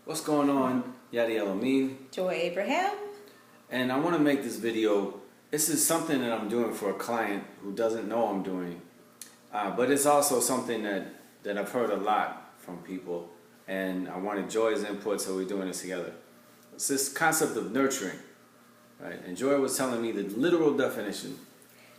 What's going on? Yadi Elamine. Joy Abraham. And I want to make this video. This is something that I'm doing for a client who doesn't know I'm doing. But it's also something that I've heard a lot from people. And I wanted Joy's input, so we're doing this together. It's this concept of nurturing. Right? And Joy was telling me the literal definition.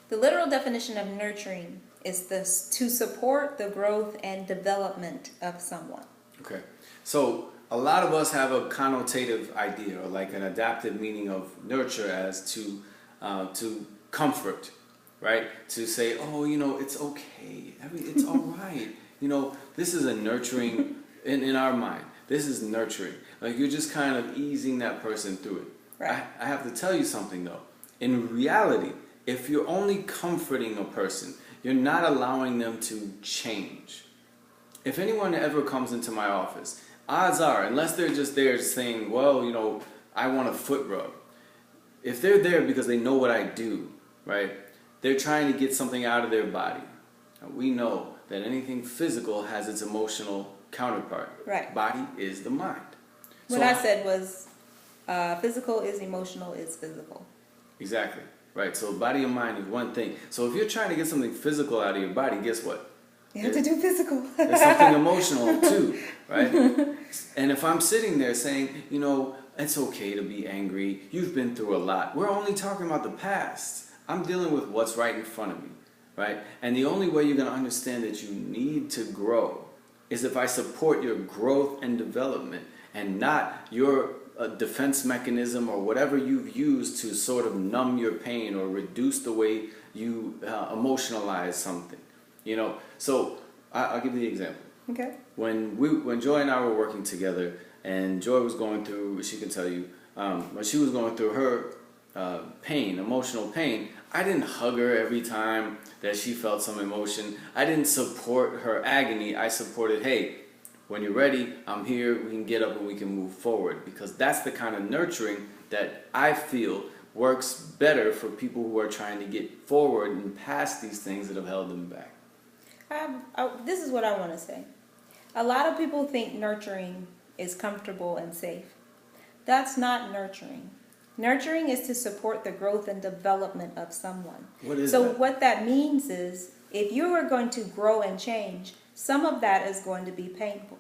The literal definition of nurturing is this: to support the growth and development of someone. Okay. So a lot of us have a connotative idea, or like an adaptive meaning of nurture as to comfort, right? To say, oh, it's okay, it's all right. This is a nurturing in our mind. This is nurturing. Like you're just kind of easing that person through it. Right. I have to tell you something though. In reality, if you're only comforting a person, you're not allowing them to change. If anyone ever comes into my office, odds are, unless they're just there saying, well, I want a foot rub. If they're there because they know what I do, right, they're trying to get something out of their body. And we know that anything physical has its emotional counterpart. Right. Body is the mind. What I said was physical is emotional is physical. Exactly. Right. So body and mind is one thing. So if you're trying to get something physical out of your body, guess what? You have to do physical. There's something emotional too, right? And if I'm sitting there saying, it's okay to be angry, you've been through a lot. We're only talking about the past. I'm dealing with what's right in front of me, right? And the only way you're going to understand that you need to grow is if I support your growth and development and not your defense mechanism or whatever you've used to sort of numb your pain or reduce the way you emotionalize something. So I'll give you the example. Okay. When Joy and I were working together, and Joy was going through, she can tell you, when she was going through her pain, emotional pain, I didn't hug her every time that she felt some emotion. I didn't support her agony. I supported, hey, when you're ready, I'm here. We can get up and we can move forward, because that's the kind of nurturing that I feel works better for people who are trying to get forward and past these things that have held them back. This is what I want to say. A lot of people think nurturing is comfortable and safe. That's not nurturing. Nurturing is to support the growth and development of someone. What is that? What that means is, if you are going to grow and change, some of that is going to be painful.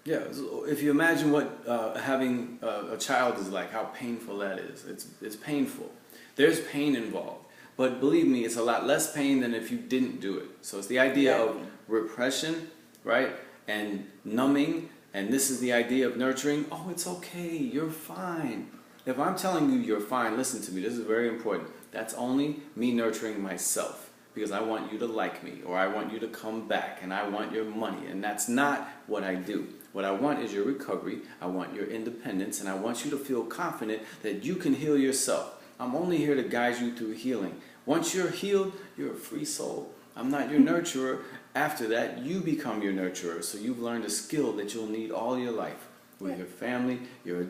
Yeah, so if you imagine what having a child is like, how painful that is. It's painful. There's pain involved. But believe me, it's a lot less pain than if you didn't do it. So it's the idea of repression, right? And numbing. And this is the idea of nurturing. Oh, it's okay. You're fine. If I'm telling you you're fine, listen to me. This is very important. That's only me nurturing myself, because I want you to like me, or I want you to come back, and I want your money. And that's not what I do. What I want is your recovery. I want your independence. And I want you to feel confident that you can heal yourself. I'm only here to guide you through healing. Once you're healed, you're a free soul. I'm not your nurturer. After that, you become your nurturer. So you've learned a skill that you'll need all your life with your family, your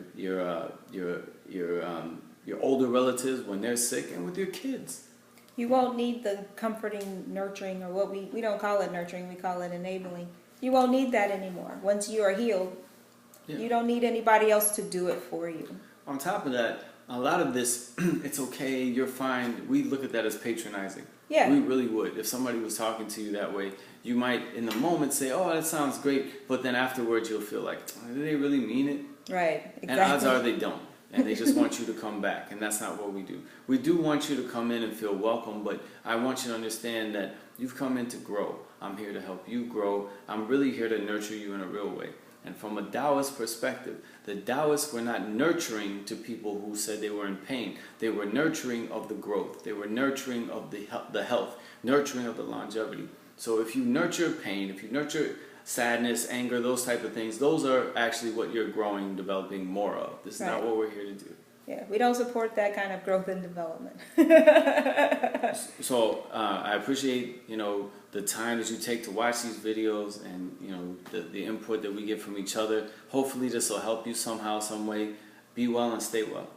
older relatives when they're sick, and with your kids. You won't need the comforting, nurturing, or what we don't call it nurturing, we call it enabling. You won't need that anymore. Once you are healed, you don't need anybody else to do it for you. On top of that, a lot of this, it's okay, you're fine, we look at that as patronizing. Yeah. We really would. If somebody was talking to you that way, you might in the moment say, oh, that sounds great, but then afterwards you'll feel like, do they really mean it? Right, exactly. And odds are they don't. And they just want you to come back, and that's not what we do. We do want you to come in and feel welcome, but I want you to understand that you've come in to grow. I'm here to help you grow. I'm really here to nurture you in a real way. And from a Taoist perspective, the Taoists were not nurturing to people who said they were in pain. They were nurturing of the growth. They were nurturing of the health, nurturing of the longevity. So if you nurture pain, if you nurture sadness, anger, those type of things, those are actually what you're growing, developing more of. This is not what we're here to do. Yeah, we don't support that kind of growth and development. So I appreciate, the time that you take to watch these videos, and, the input that we get from each other. Hopefully this will help you somehow, some way. Be well and stay well.